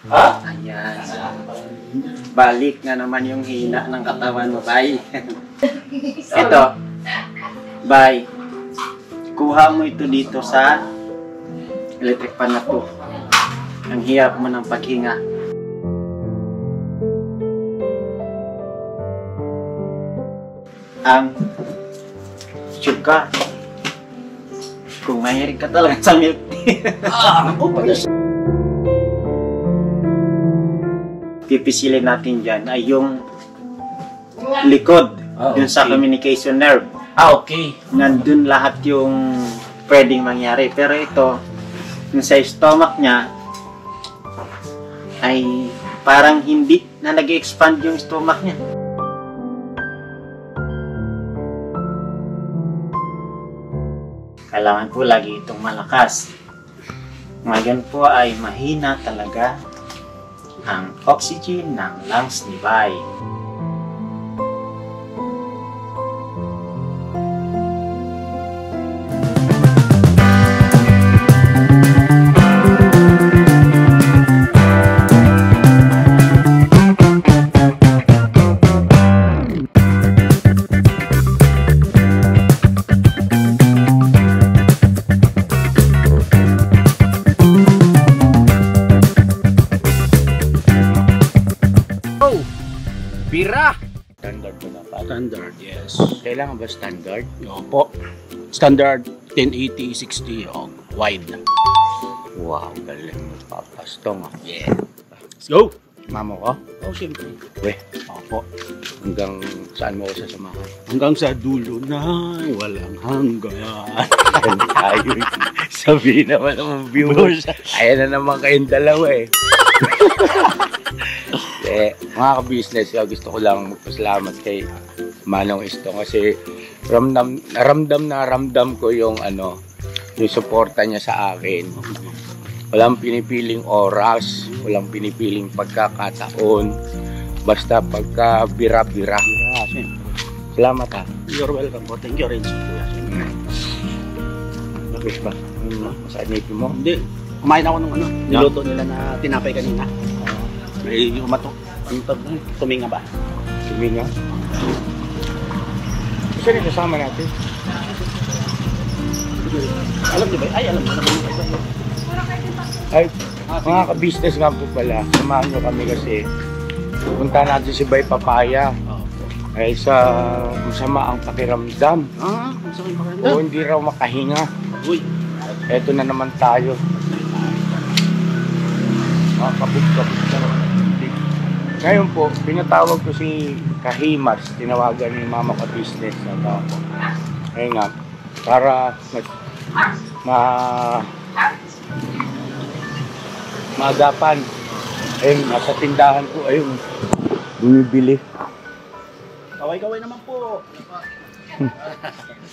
Ha? Ayan. Balik nga naman yung hina ng katawan mo, Bay. Ito. Bay. Kuha mo ito dito sa electric pan na to. Ang hirap mo ng paghinga. Ang sugar. Kung mahilig ka talaga sa milk tea. Pipisilin natin dyan ay yung likod. Dun sa communication nerve. Okay. Nandun lahat yung pwedeng mangyari. Pero ito, yung sa stomach niya, ay parang hindi na nag-expand yung stomach niya. Kailangan po lagi itong malakas. Ngayon po ay mahina talaga ang oxygen ng lungs ni Bay. Bira! Standard ko na pa. Standard, yes. Kailangan ba standard? Opo. Standard 1080, 60, wide. Wow, galing mo papastong ah. Yeah. Let's go! Mama ko? Oh, siyempre. Weh, Opo. hanggang saan mo ko sasamahan? Hanggang sa dulo na walang hanggan. Yan tayo. Sabihin naman ng viewers. Ayan na naman kayong dalawa eh. Mga ka-business, gusto ko lang magpasalamat kay Manong Isto kasi ramdam ko yung yung suporta niya sa akin. Walang pinipiling oras, walang pinipiling pagkakataon, basta pagka bira-bira. Salamat ha. You're welcome po. Thank you rin. Nakis ba? Sa inipin mo? Hindi. Kumain ako ng niluto nila na tinapay kanina. Yung umatok. Tuminga ba? Tuminga? Gusto rin kasama natin. Alam niyo ba? Ay, alam mo. Ay, mga ka-business nga po pala, samahan nyo kami kasi punta natin si Bay Papaya. Ay sa masama ang pakiramdam. Masama ang pakiramdam? O hindi raw makahinga. Uy. Eto na naman tayo. Kabog-kabog na naman. Ngayon po, pinatawag ko si Kahimas, tinawagan ni Mama ka-business. Ayun nga, para maagapan. Ayun, nasa tindahan ko, ayun, bumibili. Kaway-kaway naman po.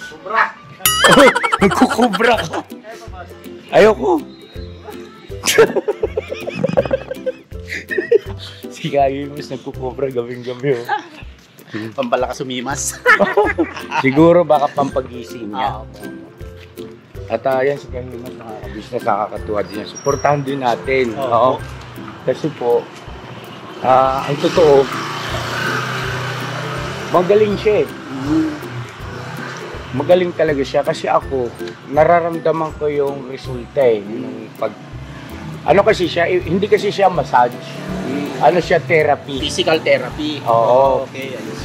Kubra. Nagkukubra ka. Ayoko. Si Kahimas nagkukubra gabing-gabi. Pampalakas umimas. Siguro baka pampagising niya. At yan si Kahimas, nakaka-business, nakakatuwa din yan. Suportahan din natin. Oo. Kasi po, ang totoo, magaling siya eh. Magaling talaga siya kasi ako, nararamdaman ko yung resulta eh. Yung kasi siya, hindi kasi siya massage. Ano siya, therapy. Physical therapy. Oo. Okay, ayos.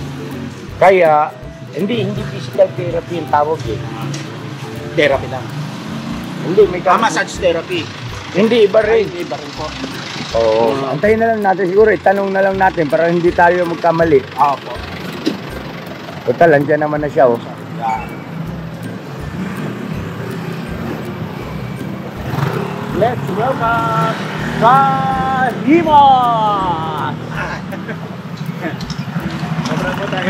Kaya, hindi physical therapy yung tawag eh. Therapy lang. Hindi, may massage therapy. Hindi, iba rin. Iba rin po. Oo. Antayin na lang natin siguro, itanong na lang natin para hindi tayo magkamali. Opo. Total, andyan naman na siya oh. Let's welcome Kahimas! Sobrang po tayo.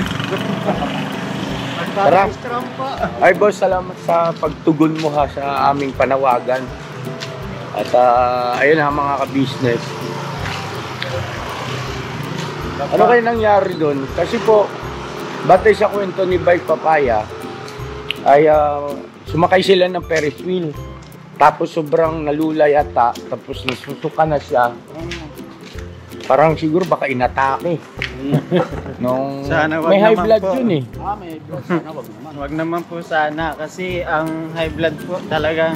Tara. Ay boss, salamat sa pagtugon mo ha sa aming panawagan. At ayun ha mga ka-business. Ano kayo nangyari doon? Kasi po, batay sa kwento ni Bay Papaya, ay sumakay sila ng Ferris wheel. Tapos sobrang nalula yata, tapos nasusuka na siya. Parang siguro baka inatake. Nung Sana wag may high naman blood po. yun eh. May blood sana, wag naman. Wag naman po sana kasi ang high blood po talagang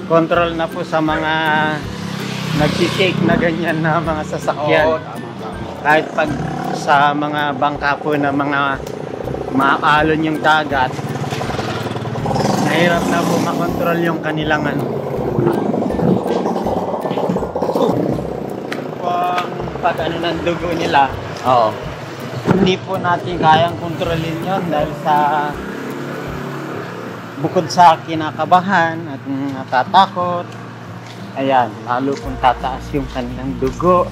control na po sa mga nagsishake na ganyan na mga sasakyan. Oo, tama. Kahit pag sa mga bangka po na mga maalon yung dagat, mahirap na po makontrol yung kanilang ano. Pag ano ng dugo nila, Oo. hindi po natin kayang kontrolin yon dahil sa bukod sa kinakabahan at natatakot, ayan, lalo kung tataas yung kanilang dugo.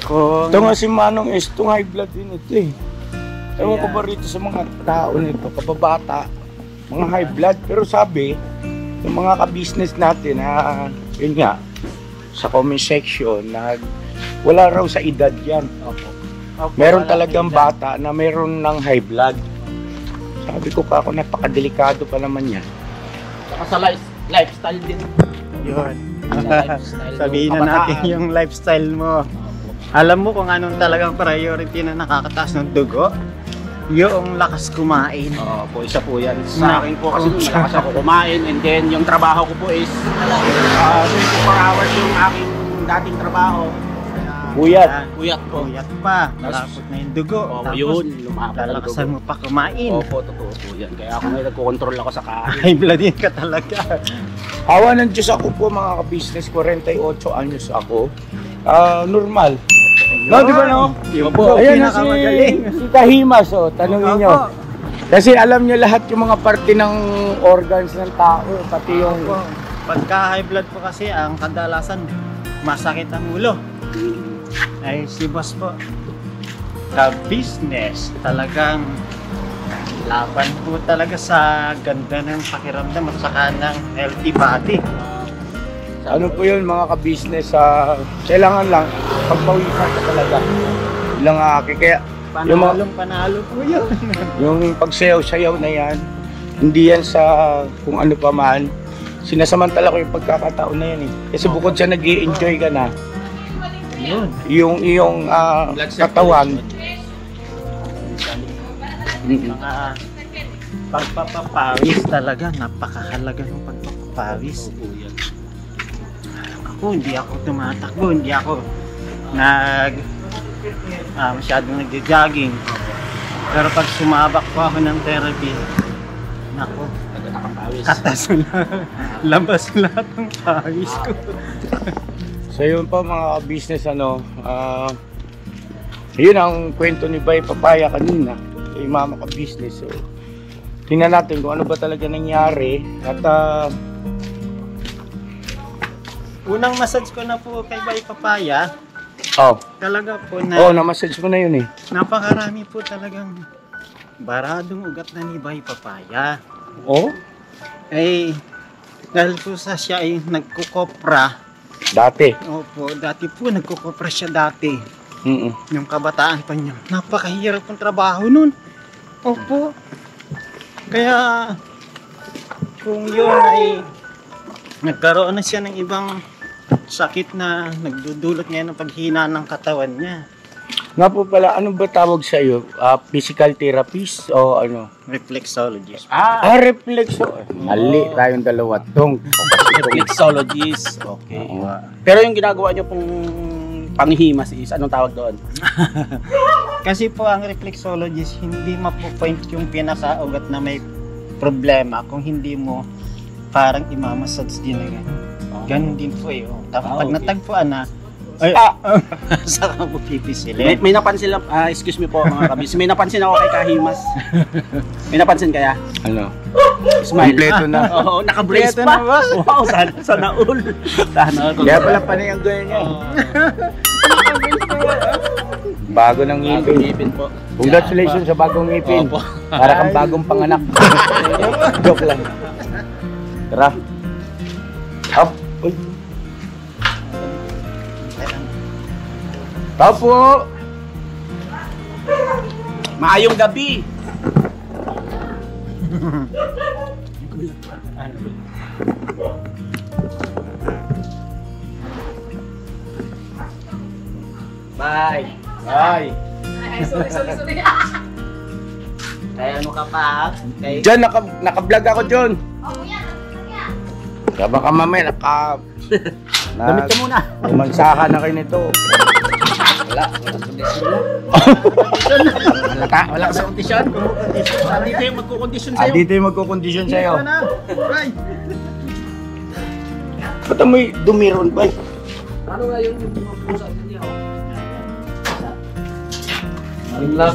Kung Ito nga si Manong S, itong high blood din ito eh. Ewan ko Ayan. ba rito sa mga tao nito, kababata, mga high blood. Pero sabi, yung mga ka-business natin, yun nga, sa comment section, wala raw sa edad yan. Opo, Meron wala talagang sa edad. bata na meron ng high blood. Sabi ko pa ako, napakadelikado pa naman yan. Saka sa lifestyle din. Yun. Sa lifestyle, Sabihin yung na natin kabataan. yung lifestyle mo. Alam mo kung anong talagang priority na nakakataas ng dugo? Yung lakas kumain. Oo po, isa po yan. Sa akin po kasi malakas ako kumain, and then yung trabaho ko po is 24 hours yung aking dating trabaho. Kaya, Buyat. Buyat po. Puyat pa, malapot na yung dugo. Oo, Tapos, yun, lumabas ang lalakasan dugo. mo pa kumain. Opo, totoo po yan. Kaya ako ngayon nagko-control ako sa kain. High blood din ka talaga. Awa ng Diyos ako po mga ka-business, 48 anyos ako. Normal. No, di ba no? Yung po, Ayan na si, pinakamagaling. si Kahimas, tanungin nyo. Opo. Kasi alam niyo lahat yung mga parte ng organs ng tao, pati yung... Opo. Pagka high blood po kasi, ang kadalasan, masakit ang ulo. Ay, si boss po, ka-business, talagang laban po talaga sa ganda ng pakiramdam at saka ng healthy body. Ano po yun mga ka-business, kailangan lang pagpawisan ka talaga. Ilang akin. Kaya yung, Panalo po yun. yung pagsayaw-sayaw na yan, hindi yan sa kung ano pa man. Sinasamantala ko yung pagkakataon na yan eh. Kasi bukod sa nag-i-enjoy ka na, Yun. yung iyong katawan, Mga pagpapapawis talaga, napakahalaga ng pagpapapawis. Opo, yan. Hindi ako tumatakbo, hindi ako masyadong nag-jogging. Pero pag sumabak po ako ng therapy, naku, Nagkakapawis. katas na, labas lahat ng pawis ko. so yun pa mga business yun ang kwento ni Bay Papaya kanina kay mama ka business. So tingnan natin kung ano ba talaga nangyari at Unang massage ko na po kay Bay Papaya, talaga po na-massage mo na yun eh. napakarami po talagang baradong ugat na ni Bay Papaya. Eh, dahil po sa siya ay nagkukopra. Dati. Opo, dati po nagkukopra siya dati. Mm-mm. Yung kabataan pa niya. Napakahirap ng trabaho nun. Opo. Kaya, kung yun ay nagkaroon na siya ng ibang sakit na nagdudulot ngayon ng paghina ng katawan niya. Nga po pala, ano ba tawag sa iyo? Physical therapist o ano? Reflexologist. Reflexo. Mali tayong dalawa tong. Reflexologist. Okay. Oo. Pero yung ginagawa nyo pong panghimas is, anong tawag doon? Kasi po ang reflexologist, hindi mapupoint yung pinakaugat na may problema kung hindi mo parang imamassage din na gano'n. Ganun din po eh. Tapos pag okay. natagpuan na, saka mo pipisilin. May napansin lang, excuse me po mga kabis, may napansin ako kay Kahimas. May napansin kaya? Ano? Smile. Kompleto na. Oo, naka-brace Kompleto pa. na ba? Wow, sana all. Sana all. Kaya pala panay ang ganyan niya. Bago ng ngipin. Ngipin po. Congratulations sa bagong ngipin. Opo. Para kang bagong panganak. Joke lang. Tara. Up. Uy. Tao po. Maayong gabi. Bye. Ay. Ay, sorry. Kaya ano ka pa? Kay... John, naka-vlog ako, John. Oh, kuya. Kaya baka mamaya Damit ka muna. Umansakan na kayo nito. Wala kondisyon na. Wala sa kondisyon. Dito yung magkukondisyon sa'yo. Dito yung magkukondisyon sa'yo. Dito na. Right. Ba't may dumiron ba? Ano nga yung mga pusa niya?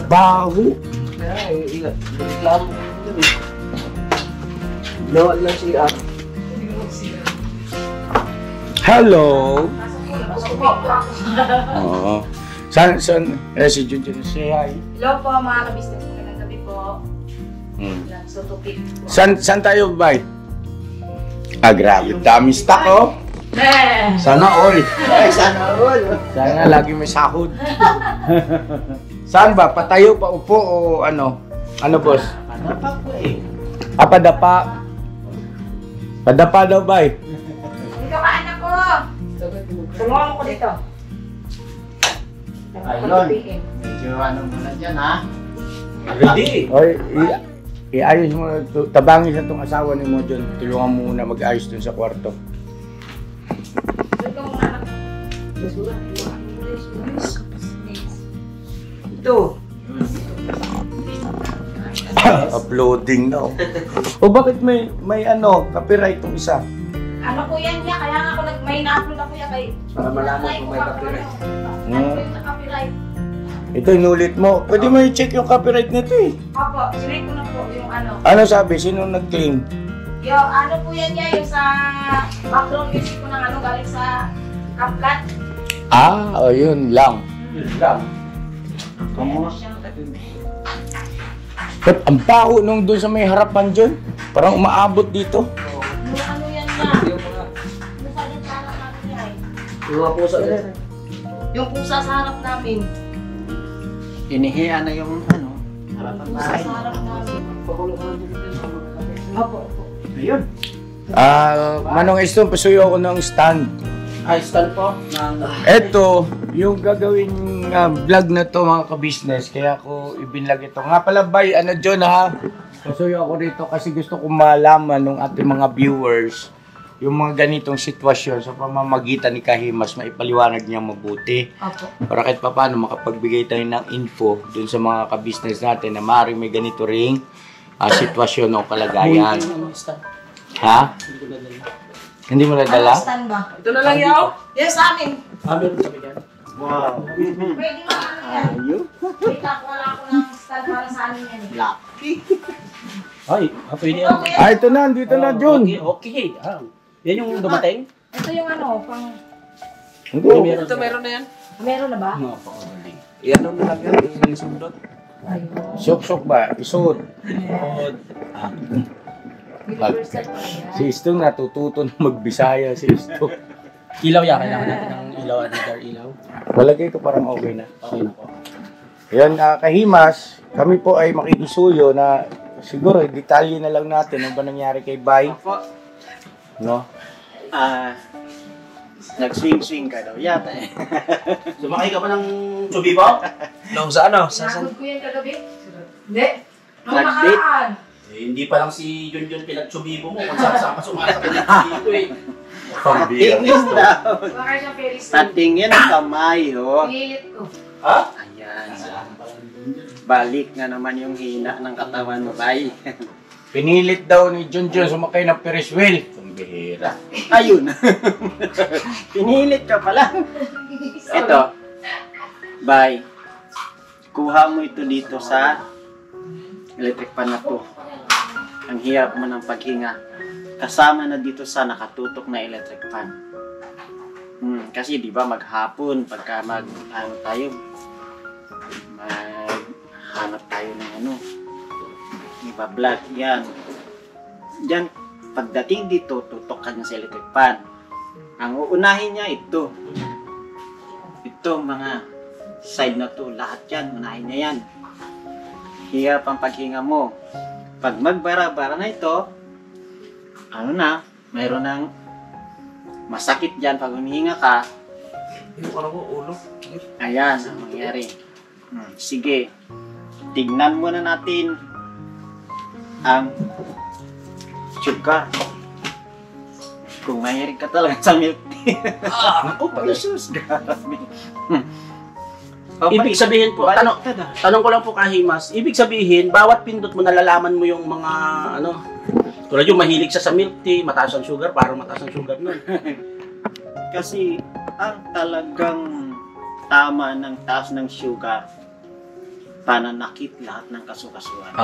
Baho. Kaya, reklamo. Ginawa lang siya. Hello. Oo. Saan, si Junjun, say hi. Hello po mga ka-business. Magandang gabi po. So, tupik po. Saan tayo, bay? Grabe, dami stock, oh. Sana all. Ay, sana all. Sana lagi may sahod. Saan ba? Patayo, paupo, o ano? Ano, boss? Padapa po eh. Padapa. Padapa daw, bay. Dito ka, anak ko. Tulungan mo ko dito. Ayun. Medyo ano muna dyan ha. Ready? Oy, iayos mo, tabangin sa itong asawa ni mo dyan. Tulungan mo muna mag-ayos dun sa kwarto. Dito muna, anak. Ito. Uploading na. O bakit may ano, copyright itong isa? Ano po yan niya? Kaya nga ako may na-upload ako yan kay... Para malaman kung may copyright. Ano po yung copyright? Ito inulit mo. Pwede mo i-check yung copyright nito eh. Opo, sinay ko na po yung ano. Ano sabi? Sino nag-claim? Yung ano po yan niya, yung sa background music ko ng ano, galing sa CapCut. O yun lang. Yun lang. Ba't ang baho nung doon sa may harapan dyan? Parang umaabot dito. Yung ano yan niya. Yung sa din sa harap namin niya eh. Yung mga pusa din. Yung pusa sa harap namin. Inihiya na yung ano. Harapan Pusa bahay. sa harap namin. Opo, opo. Ayun. Manong Eston, pasuyo ako ng stand. Ay, stand po. Eto, yung gagawin vlog na to mga ka-business, kaya ako ibinlag ito. Nga pala bay, ano John ha? Pasuyo ako rito kasi gusto kong malaman ng ating mga viewers yung mga ganitong sitwasyon sa pamamagitan ni Kahimas, maipaliwanag niya mabuti. Opo. Para kahit pa paano makapagbigay tayo ng info dun sa mga ka-business natin na maaaring may ganito ring sitwasyon o kalagayan. Ha? Hindi mo nadala? Ano stand ba? Ito na lang yaw. Yes, sa amin. Meron sabi dyan. Wow. Pwede mo ano yan. Wait lang, wala ako ng stand para sa amin yan eh. Ay, pwede Ito, kuya. Ito na, dito na Jun. Okay. Yan yung dumating? Ito yung ano, pang... Ito meron na yan. Meron na ba? Napakagaling. Iyan na lang yan. Isundot. Ayun. Sok-sok ba? Isuot. Universal pa yan. Si Istong natututo na magbisaya si Istong. Ilaw yan. Kailangan natin ng ilaw. Another ilaw. Walagay ko parang okay na. Okay na po. Yan, Kahimas, kami po ay makikisuyo na siguro detalye na lang natin ano ba nangyari kay Bay. No? Nag-swing-swing ka daw yata eh. Sumakay ka pa ng tsubi po? Nung sa ano? Sa Nagod ko yan kagabi? Hindi. Nung Nag-date? nakaraan. Hindi pa lang si Junjun pinagtsubibo mo kung saan ka sumasakay ng tsubibo eh. Tingin daw. Baka siya Ferris wheel. Tatingin ang kamay ho. Pilit ko. Ha? Ayan. Balik na naman yung hina ng katawan mo, Bay. Pinilit daw ni Junjun sumakay ng Ferris wheel. Pambihira. Ayun. Pinilit ka pala. Ito. Bay. Kuha mo ito dito sa electric pan na to. Ang hirap mo ng paghinga. Kasama na dito sa nakatutok na electric fan. Kasi di ba maghapon pagka maghanap tayo ng ano, iba-vlog yan. Diyan pagdating dito tutok ka niya sa electric fan. Ang uunahin niya ito. Ito mga side na to, lahat yan, unahin niya yan. Hirap ang paghinga mo. Pag magbara-bara na ito, ano na, mayroon ng masakit dyan pag humihinga ka, Yung parang ko, ulo. Ayan ang mangyari. Sige, tignan muna natin ang sugar. Kung mahilig ka talaga sa milk tea. Ako pala. Jesus, grabe. Ibig sabihin po, tanong ko lang po Kahimas, ibig sabihin, bawat pindot mo nalalaman mo yung mga, ano, tulad yung mahilig sa milk tea, mataas ang sugar, parang mataas ang sugar nun. Kasi ang talagang tama ng taas ng sugar, pananakit lahat ng kasukasuan.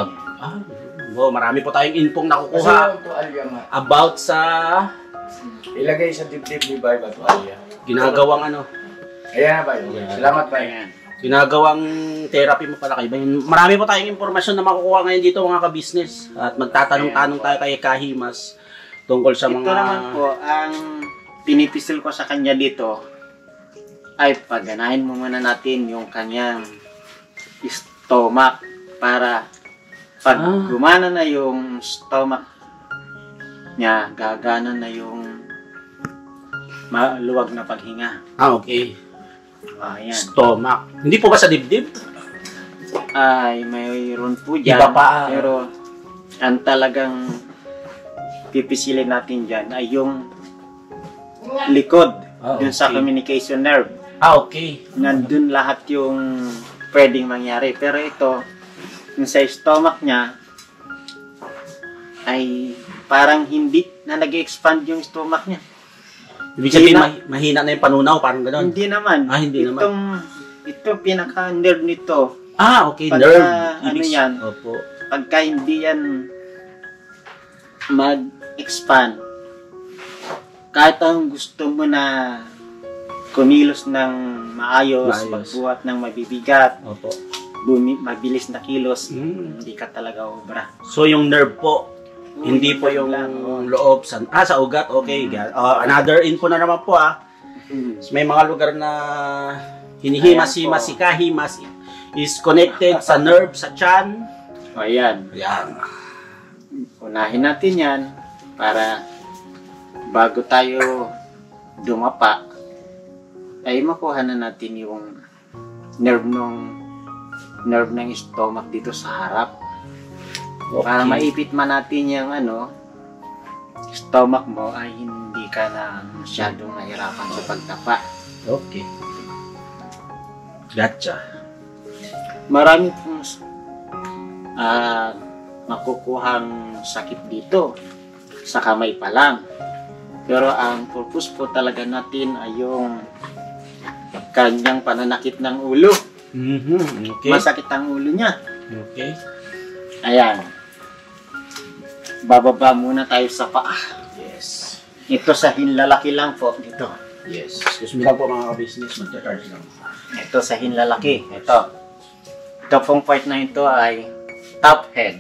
Marami po tayong infong Kasi nakukuha yung tuwalya nga. about sa Ilagay sa dibdib ni Bay ba tuwalya? ginagawang ano, Ayan na Bay. Salamat Bay. Ayan. ginagawang therapy mo pala kay Bayan. Marami po tayong impormasyon na makukuha ngayon dito mga ka-business. At magtatanong-tanong tayo kay Kahimas tungkol sa Ito mga... naman po, ang pinipisil ko sa kanya dito ay pagganahin mo muna natin yung kanyang stomach para pag gumana na yung stomach niya, gagana na yung maluwag na paghinga. Okay. Ayan. Stomach. Hindi po ba sa dibdib? Ay, mayroon po dyan. Iba pa. Pero, ang talagang pipisilin natin dyan ay yung likod. Dun sa okay. communication nerve. Okay. Nandun lahat yung pwedeng mangyari. Pero ito, yung sa stomach niya, ay parang hindi na nag-expand yung stomach niya. Ibig sabihin, mahina na yung panunaw, parang gano'n. Hindi naman. Hindi naman. Ito pinaka-nerve nito. Okay, Pagka, nerve. ano yan? Opo. Pagka hindi yan mag-expand, kahit ang gusto mo na kumilos ng maayos, magbuhat ng mabibigat, Opo. mabilis na kilos, hindi ka talaga obra. So, yung nerve po, hindi po yung loob sa ugat. Okay. Another info na naman po May mga lugar na hinihimas-himas si Kahimas is connected sa nerve sa tiyan. Ayan. Ayan. Unahin natin yan para bago tayo dumapa ay makuha na natin yung nerve ng stomach dito sa harap. Okay. Para maipit man natin yung stomach mo ay hindi ka na masyadong nahirapan sa pagtapa. Okay. Gotcha. Marami pong makukuhang sakit dito sa kamay pa lang. Pero ang purpose po talaga natin ay yung kanyang pananakit ng ulo. Okay. Masakit ang ulo niya. Okay. Ayan. Bababa muna tayo sa paa. Yes. Ito sa hinlalaki lang po. Dito. Yes. Excuse me lang po mga ka-business. Mag-charge lang. Ito sa hinlalaki. Ito pong part na ito ay top head.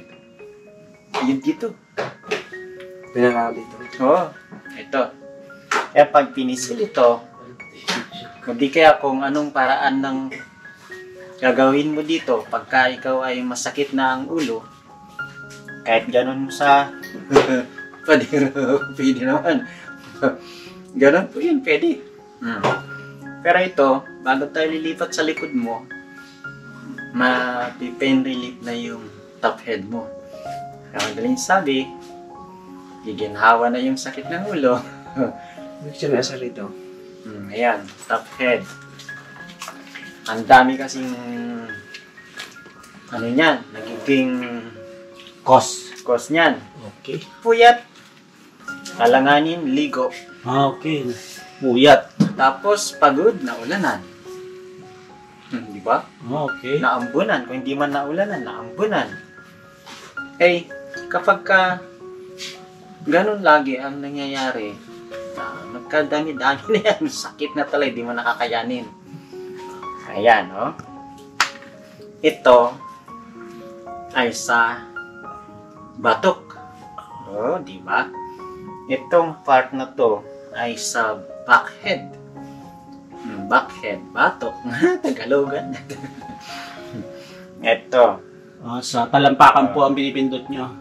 Yun dito. Pinanalo dito. Oo. Ito. Kaya pag pinisil ito, kundi kaya kung anong paraan ng gagawin mo dito pagka ikaw ay masakit na ang ulo, kahit ganun sa pwede naman. Ganun po yun, pwede. Pero ito, bago tayo lilipat sa likod mo, ma-pain relief na yung top head mo. Kaya madaling sabi, giginhawa na yung sakit ng ulo. Picture na sa rito. Ayan, top head. Ang dami kasing nagiging cause niyan. Okay. Puyat, alanganin, ligo. Okay. Puyat. Tapos pagod, naulanan. Di ba? Okay. Naambunan. Kung hindi man naulanan, naambunan. Kapag ganun lagi ang nangyayari, nagkadami-dami na yan. Sakit na talaga, di mo nakakayanin. Ayan, Ito ay sa batok. Di ba? Itong part na to ay sa backhead. Backhead, batok. Tagalogan. Ito. Sa talampakan po ang binipindot nyo.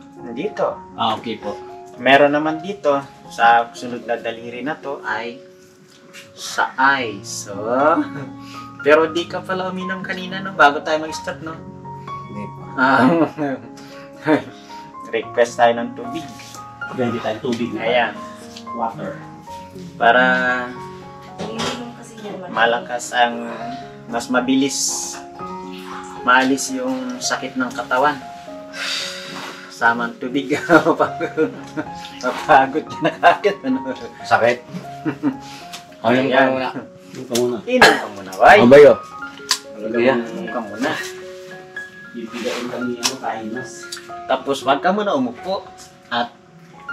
sa ice. So, pero di ka pala uminom kanina, no? Bago tayo mag-start, no? Hindi pa. Request tayo ng tubig. Ready tayo tubig na. Ayan. Water. Para Iniinom kasi niya naman. malakas ang mas mabilis maalis yung sakit ng katawan. Kasama ang tubig. Mapagod ka na kagad. Ano? Sakit. Inom ka Ayan. muna. Yung ka muna. Inom ka muna, bay. Ang bayo. Inom ka muna. Bibigayin kami ano, kahimas. Tapos wag ka muna umupo. At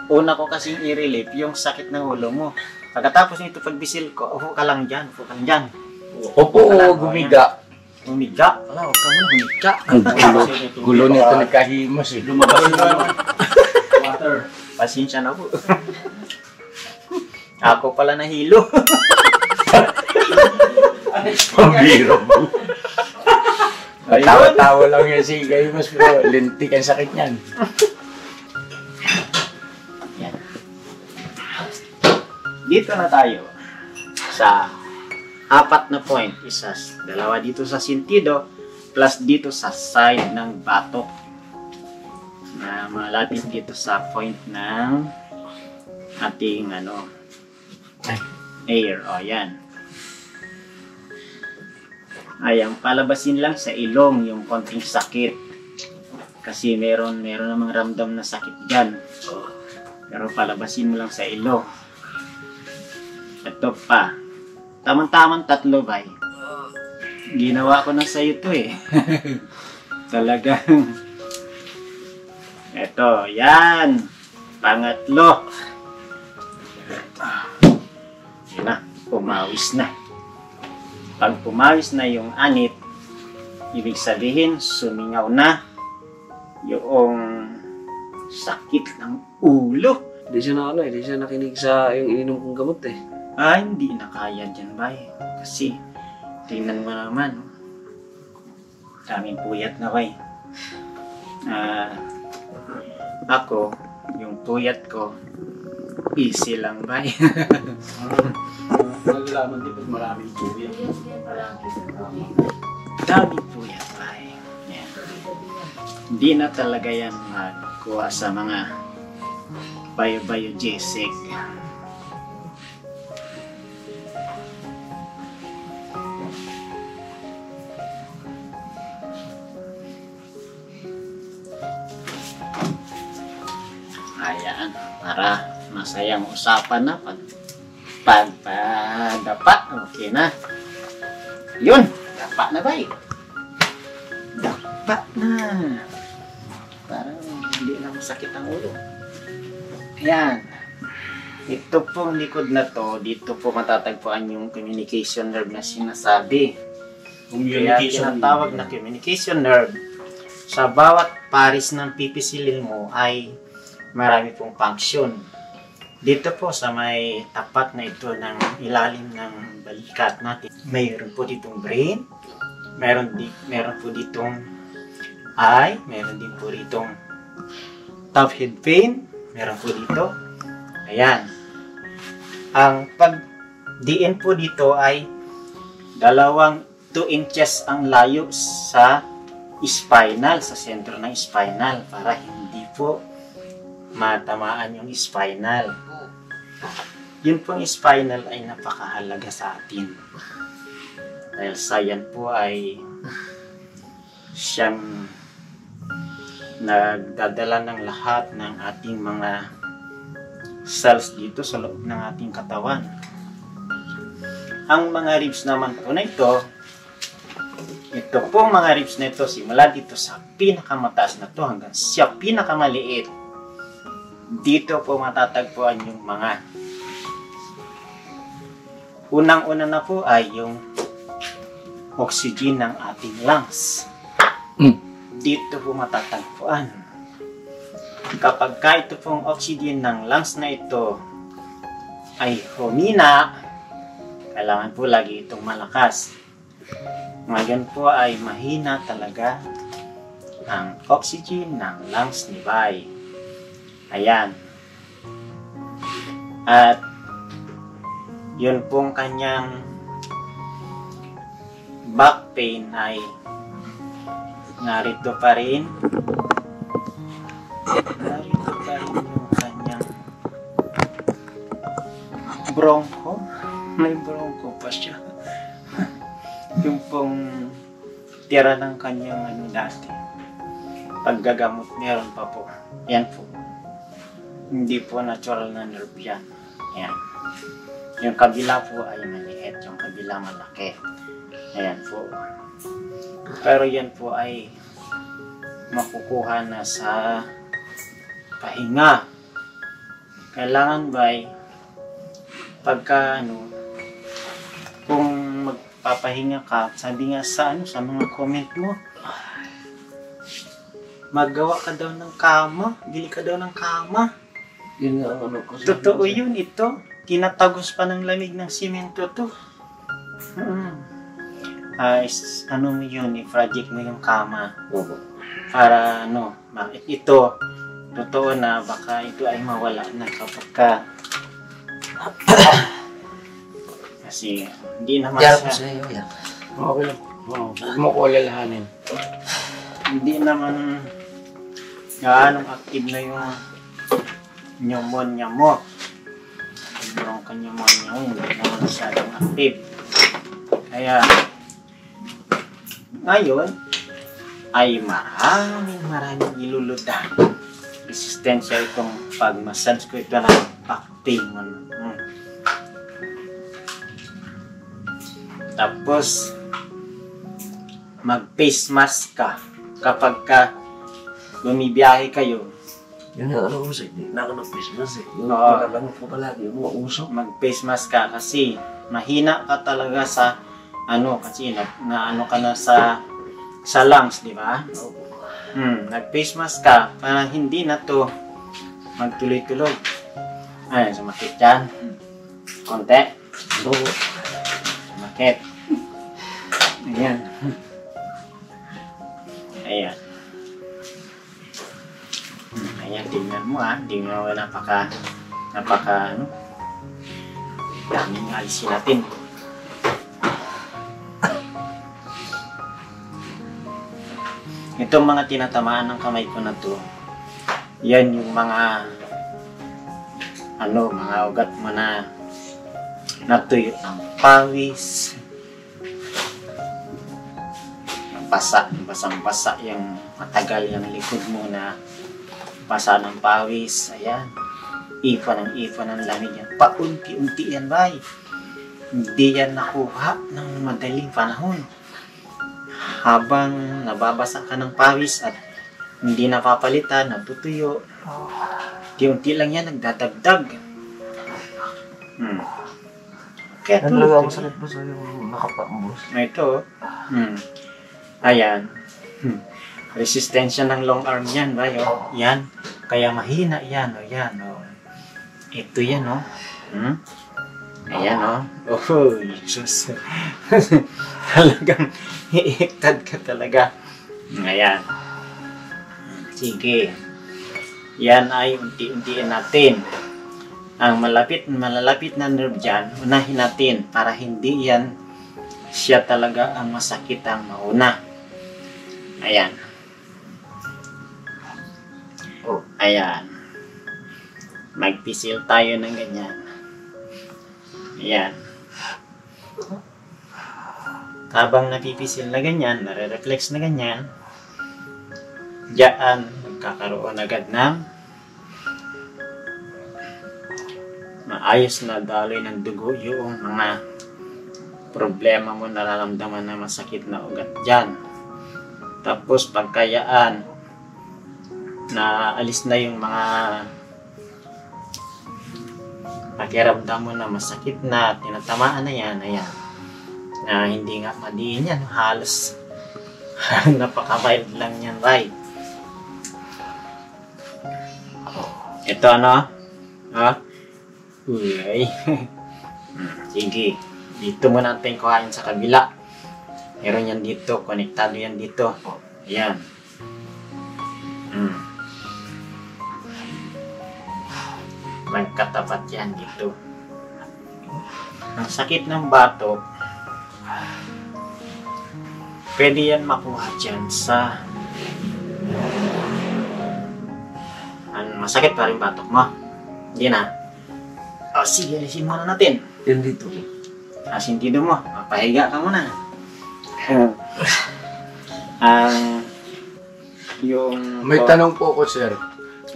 una ko kasing i-relieve yung sakit ng ulo mo. Pagkatapos nito pagbisil ko, upo ka lang dyan, upo ka lang dyan. Opo, gumiga. Humiga. Wala, huwag ka muna humiga. Ang gulo nito ni Kahimas eh. Lumabas yung water. Pasensya na po. Ako pala nahilo. Pambiro mo. Tawa-tawa lang yan si Kahimas pero lintik ang sakit niyan. Yan. Dito na tayo sa 4 na point. Dalawa dito sa sentido plus dito sa side ng batok na malapit dito sa point ng ating air. O yan. Ay, ang palabasin lang sa ilong yung konting sakit. Kasi meron namang ramdam na sakit dyan. Pero palabasin mo lang sa ilong. Ito pa. Tamang-tamang 3, bay. Ginawa ko na sa'yo to eh. Talagang. Ito, yan. Pangatlo. Yan na, pumawis na. Pag pumawis na yung anit, ibig sabihin, sumingaw na yung sakit ng ulo. Di siya di siya nakinig sa yung ininom kong gamot eh. Hindi na kaya dyan, bay. Kasi, tingnan mo naman. Daming puyat na, bay. Ako, yung puyat ko, easy lang, bay. Nalalaman din pag maraming tubig. Daming puyat, bay. Yan. Hindi na talaga yan magkuha sa mga biogesic. Ayan, para masayang usapan na pagdapa. Okay na. Yun, dapa na ba eh? Dapa na. Para hindi na masakit ang ulo. Ayan. Ito pong likod na to, dito po matatagpuan yung communication nerve na sinasabi. Kaya tinatawag na communication nerve. Sa bawat paris ng pipisilin mo ay marami pong function. Dito po sa may tapat na ito ng ilalim ng balikat natin, mayroon po ditong brain, meron po ditong eye, meron din po ditong top head vein, meron po dito. Ayan. Ang pag-diin po dito ay 2 inches ang layo sa spinal, sa sentro ng spinal para hindi po matamaan yung spinal. Yun pong spinal ay napakahalaga sa atin. Dahil sa yan po ay siyang nagdadala ng lahat ng ating mga cells dito sa loob ng ating katawan. Ang mga ribs naman po na ito pong mga ribs na ito, simula dito sa pinakamataas na to hanggang sa pinakamaliit, dito po matatagpuan yung mga unang-una na po ay yung oxygen ng ating lungs. Dito po matatagpuan. Kapag ito pong oxygen ng lungs na ito ay humina, kailangan po lagi itong malakas. Ngayon po ay mahina talaga ang oxygen ng lungs ni Bay. Ayan. At yun pong kanyang back pain ay narito pa rin. Narito pa rin yung kanyang broncho. May broncho pa siya. Yung pong tira ng kanyang dati. Paggagamot meron pa po. Yan po. Hindi po natural na nerve yan. Yan. Yung kabila po ay maliit. Yung kabila malaki. Ayan po. Pero yan po ay makukuha na sa pahinga. Kailangan ba pagka kung magpapahinga ka, sabi nga sa sa mga comment mo, maggawa ka daw ng kama, bili ka daw ng kama. Yun nga ang ko. Totoo yun, ito. Tinatagos pa ng lamig ng simento to. Mo yun, i-project mo yung kama. Para ito, totoo na baka ito ay mawala na kapag ka kasi hindi naman Sa'yo, yan. Okay lang. Huwag mo ko alalahanin. Hindi naman gaanong active na yung pneumonia mo. Yung pneumonia mo, hindi naman masyadong active. Kaya ngayon ay maraming iluludan. Resistensya itong pag-massage ko ito ng back pain. Tapos mag-face mask ka kapag ka bumibiyahe kayo. Yun nga ko sa'yo. Naka-face mask Yung Oo. pinagamot ko palagi, yung mga usok. Mag-face mask ka kasi mahina ka talaga sa kasi na ka na sa lungs, di ba? Nag-face mask ka para hindi na to magtuloy-tuloy. Ay, sumakit yan. Konti. Sumakit. Ayan. Ayan. Ayan, tingnan mo tingnan mo, napaka daming alisin natin. Itong mga tinatamaan ng kamay ko na to, yan yung mga mga ugat mo na natuyo ng pawis, basang-basa yung matagal yung likod mo na basa ng pawis. Ayan, ipon ng lamig yan, paunti-unti yan bay, hindi yan nakuha ng madaling panahon. Habang nababasa ka ng pawis at hindi napapalitan, natutuyo, unti lang yan nagdadagdag. Kaya Talaga ako sakit ba sa'yo nakapambos? ito, ayan, resistensya ng long arm yan ba? Yan, kaya mahina yan, yan, ito yan, ayan, oh, Jesus. Talagang iiktad ka talaga. Ayan. Sige. Yan ay unti-untiin natin. Ang malalapit na nerve dyan, unahin natin para hindi yan siya talaga ang masakit ang mauna. Ayan. Ayan. Magpisil tayo ng ganyan. Ayan. Habang napipisil na ganyan, nare-reflex na ganyan, diyan nagkakaroon agad ng maayos na daloy ng dugo yung mga problema mo nararamdaman na masakit na ugat dyan. Tapos pagkayaan na alis na yung mga pakiramdam mo na masakit na, tinatamaan na yan, ayan. Hindi nga madiin yan, halos napaka-mild lang yan, right? Ito Uy. Sige, dito muna natin kuhain sa kabila. Meron yan dito, konektado yan dito. Ayan. Magkatapat yan dito. Ang sakit ng batok, pwede yan makuha dyan sa masakit pa rin batok mo. Hindi na. O sige, alisin muna natin. Yan dito. Asintido mo. Pahiga ka muna. Yung... May tanong po ko, sir.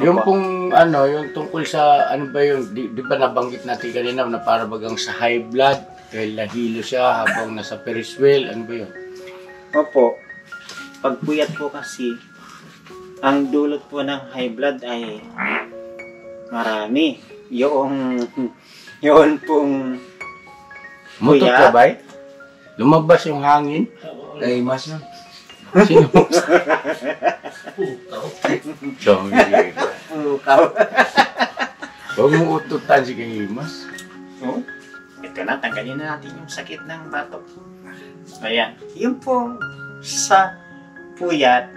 Yung pong yung tungkol sa ba yung di ba nabanggit natin kanina na para bagang sa high blood dahil nahilo siya habang nasa Ferris wheel, ano ba yun? Opo. Pagpuyat po kasi, ang dulot po ng high blood ay marami. Yun pong Mutot ka ba? Lumabas yung hangin? Kay Mas yun. Sino? Dami ka. Huwag mo ututan si Kahimas. Oh, ito na, tanggalin na natin yung sakit ng batok. Ayan. Yung po sa puyat,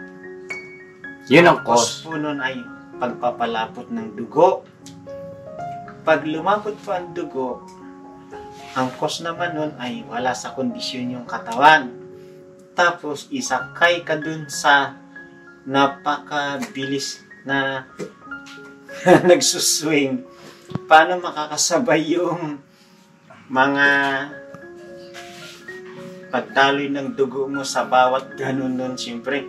Yun ang cause cause. po nun ay pagpapalapot ng dugo. Pag lumapot po ang dugo, ang cause naman nun ay wala sa kondisyon yung katawan. Tapos isakay ka dun sa napakabilis na nagsuswing. Paano makakasabay yung mga pagdaloy ng dugo mo sa bawat ganun nun? Siyempre,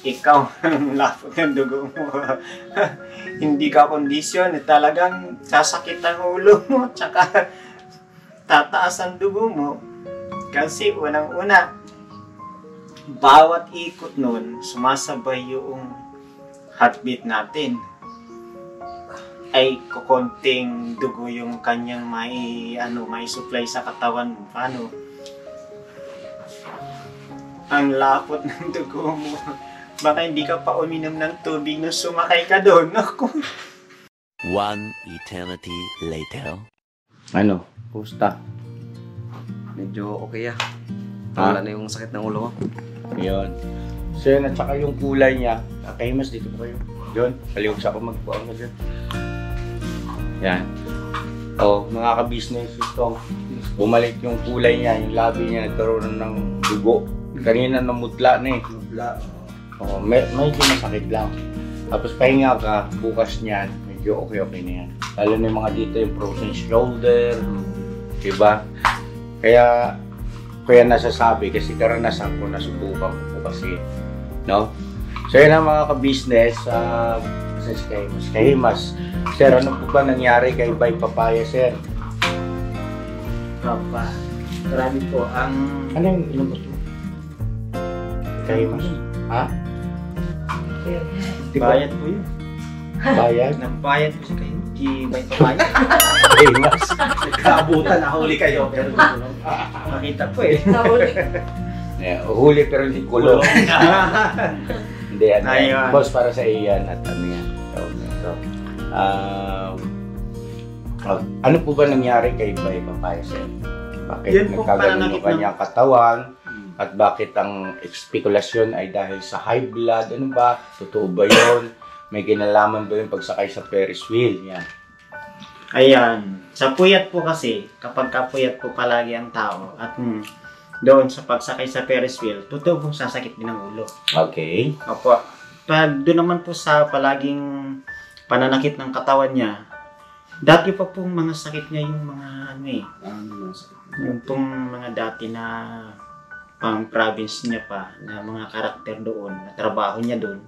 ikaw ang lapot ng dugo mo. Hindi ka kondisyon. Talagang sasakit ang ulo mo. Tsaka tataas ang dugo mo. Kasi unang-una, bawat ikot nun, sumasabay yung heartbeat natin. Ay kukonting dugo yung kanyang may supply sa katawan mo. Paano? Ang lapot ng dugo mo. Baka hindi ka pa uminom ng tubig nung sumakay ka doon. Ako. One eternity later. Ano? Pusta? Medyo okay ah. Wala na yung sakit ng ulo ko. Yun. So yun, at saka yung kulay niya. Kahimas, dito po kayo. Yun. Kaliwag sa ako magbuang na dyan. Yan. O, mga ka-business ito. Bumalik yung kulay niya. Yung labi niya nagkaroon ng dugo. Kanina namutla na eh. O, medyo masakit lang. Tapos pahinga ka, bukas niyan, medyo okay na yan. Lalo na yung mga dito, yung frozen shoulder. Diba? Kaya nasasabi kasi karanasan ko, nasubukan ko po kasi, no? So yun ang mga ka-business, Kahimas. Sir, ano po ba nangyari kay Bay Papaya, sir? Papa, marami po ang... Ano yung inubot mo? Kahimas? Ha? Bayad po yun. Bayad? Nagbayad po si Bay Papaya. Kahimas? Kaabutan, nahuli kayo. Pero Makita po eh. Huli pero hindi kulong. Hindi, ano yan. Ayun. Boss, para sa iyan at ano yan. So, ano po ba nangyari kay Bay Papaya, sir? Bakit Yun po, nagkaganon pananakit yung kanyang katawan? At bakit ang spekulasyon ay dahil sa high blood? Ano ba? Totoo ba yun? May kinalaman ba yung pagsakay sa Ferris wheel? Yan. Ayan. Sa puyat po kasi, kapag kapuyat po palagi ang tao at doon sa pagsakay sa Ferris wheel, totoo pong sasakit din ang ulo. Okay. Opo. Pag doon naman po sa palaging pananakit ng katawan niya, dati pa pong mga sakit niya yung mga yung pong mga dati na pang province niya pa, na mga karakter doon, na trabaho niya doon.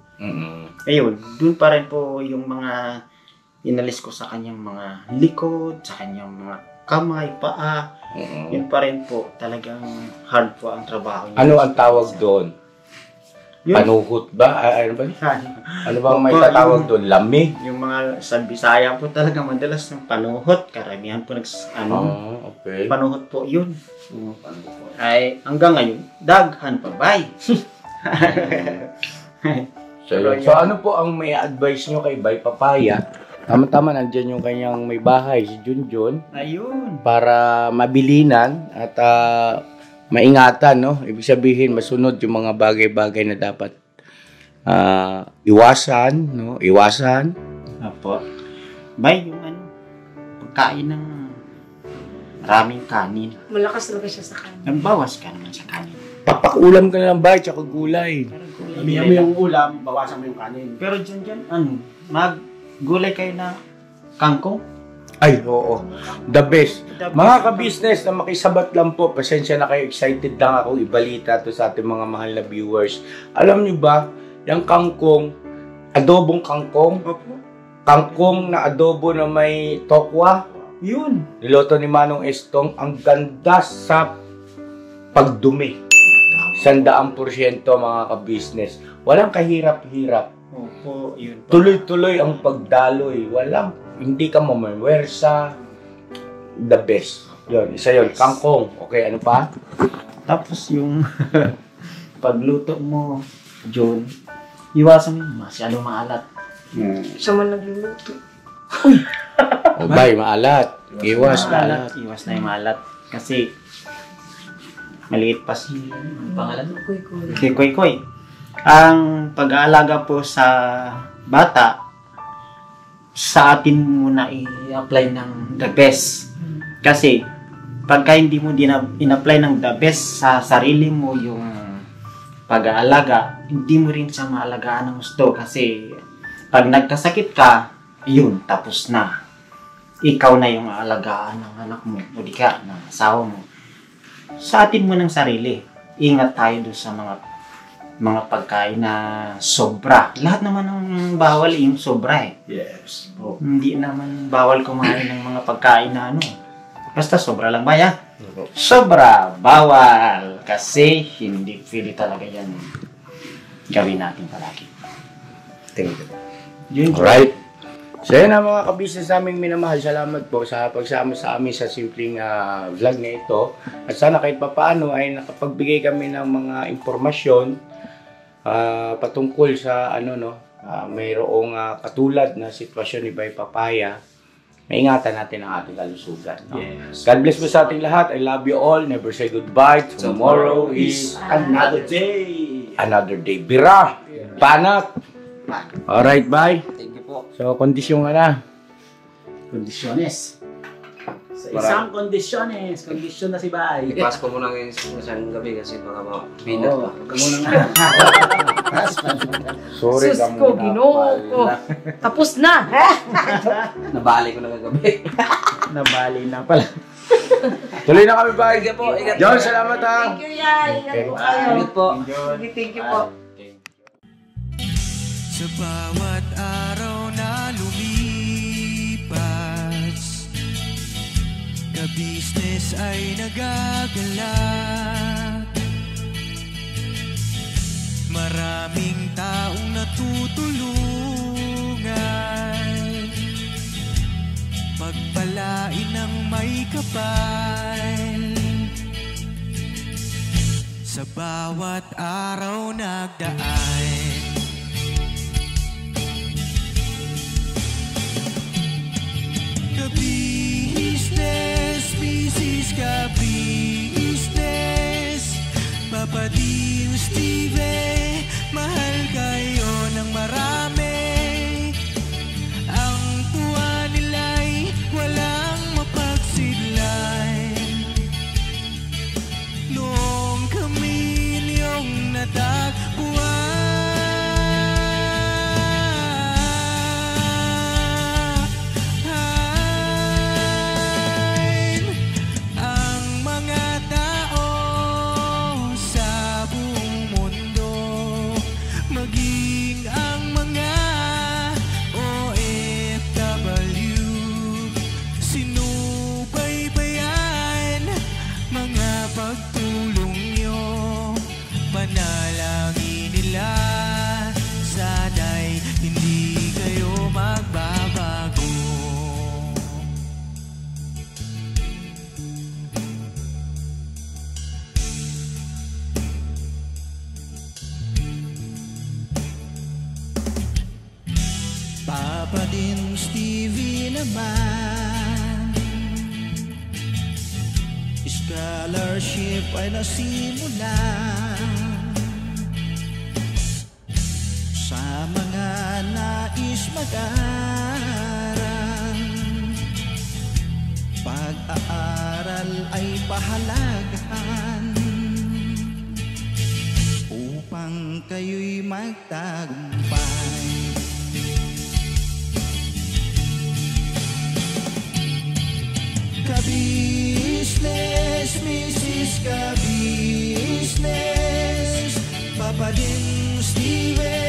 Ayun, doon pa rin po yung mga inalis ko sa kanyang mga likod, sa kanyang mga kamay, paa. Yun pa rin po, talagang hard po ang trabaho niya. Ano ang tawag doon? Yun. Panuhot ba? Ano ba? Ano bang may Opo, tatawag doon? Lamig? Yung mga sa Bisaya po talaga madalas ng panuhot. Karamihan po Okay. panuhot po yun. Ay, hanggang ngayon, daghan pa bay. So ano po ang may advice nyo kay Bay Papaya? Tama-tama, nandyan yung kanyang may bahay, si Junjun, Ayun. para mabilinan at maingatan, no? Ibig sabihin, masunod yung mga bagay-bagay na dapat iwasan, no? Iwasan. Apo. Bay, yung pagkain ng maraming kanin. Malakas talaga siya sa kanin. Nagbawas ka naman sa kanin. Papakulam ka na lang bay, tsaka gulay. Sabihan mo yung ulam, bawasan mo yung kanin. Pero dyan, maggulay kayo na kangkong. Ay, oo. The best. Mga ka-business na makisabat lang po, pasensya na kayo, excited lang ako ibalita to sa ating mga mahal na viewers. Alam niyo ba, yung kangkong, adobong kangkong, kangkong na adobo na may tokwa, Yun. niloto ni Manong Estong, ang ganda sa pagdumi. 100% mga ka-business. Walang kahirap-hirap. Opo, yun. Tuloy-tuloy ang pagdaloy. Hindi ka mamawersa. The best. Yun, isa yun. Kangkong. Okay, ano pa? Tapos yung pagluto mo, John, iwasan mo yung masyadong maalat. Siya man nagluluto. O bay, maalat. Iwas, maalat. Iwas na yung maalat. Kasi, maliit pa si pangalan mo. Kuy-kuy. Si Koy Koy. Ang pag-aalaga po sa bata, sa atin muna i-apply ng the best. Kasi, pagka hindi mo in-apply ng the best sa sarili mo yung pag-aalaga, hindi mo rin siya maalagaan ng gusto. Kasi, pag nagkasakit ka, yun, tapos na. Ikaw na yung aalagaan ng anak mo, o di ka, ng asawa mo. Sa atin mo ng sarili, ingat tayo doon sa mga pagkain na sobra. Lahat naman ng bawal yung sobra eh. Yes. Hindi naman bawal kumain ng mga pagkain na ano. Basta sobra lang ba yan? Sobra, bawal. Kasi hindi pwede talaga yan gawin natin palagi. Thank you. Yun. Alright. So yun ang mga ka-business naming minamahal. Salamat po sa pagsama sa amin sa simpleng vlog na ito. At sana kahit papaano ay nakapagbigay kami ng mga impormasyon patungkol sa mayroong katulad na sitwasyon ni Bay Papaya. Maingatan natin ang ating kalusugan. No? Yes. God bless po sa ating lahat. I love you all. Never say goodbye. Tomorrow is Another day. another day. Bira! Panat! Alright, bye. Thank you po. So, kondisyon ka na. Kondisyones. Sa isang kondisyones. Kondisyon na si Bay. Ipas ko muna ngayon sa isang gabi kasi baka mapinat pa. Huwag ka muna nga. Sorry Sus ka ko, muna. Ginoo ko. Tapos na. Nabali ko na kagabi. Nabali na pala. Tuloy na kami, bye. Ingat po, ingat. John, salamat ha. Thank you, Yan. Ingat po kayo. Ingat po. Thank you po. Sa bawat araw na lumipas, ka-business ay nagagalak. Maraming taong natutulungan, pagpalain ng may kapal. Sa bawat araw nagdaan, ka-business, business ka-business, Papa Dio, Steve, mahal kayo ng marami. Ang tuwa nila'y walang mapagsidlay. Noong kami niyong natagpuan, Papa din Stevie naman, scholarship ay nasimulan sa mga nais mag-aral. Pag-aaral pahalagahan upang kayo'y magtagumpay. Ka-business, Mrs. Ka-business, Papa din Steven.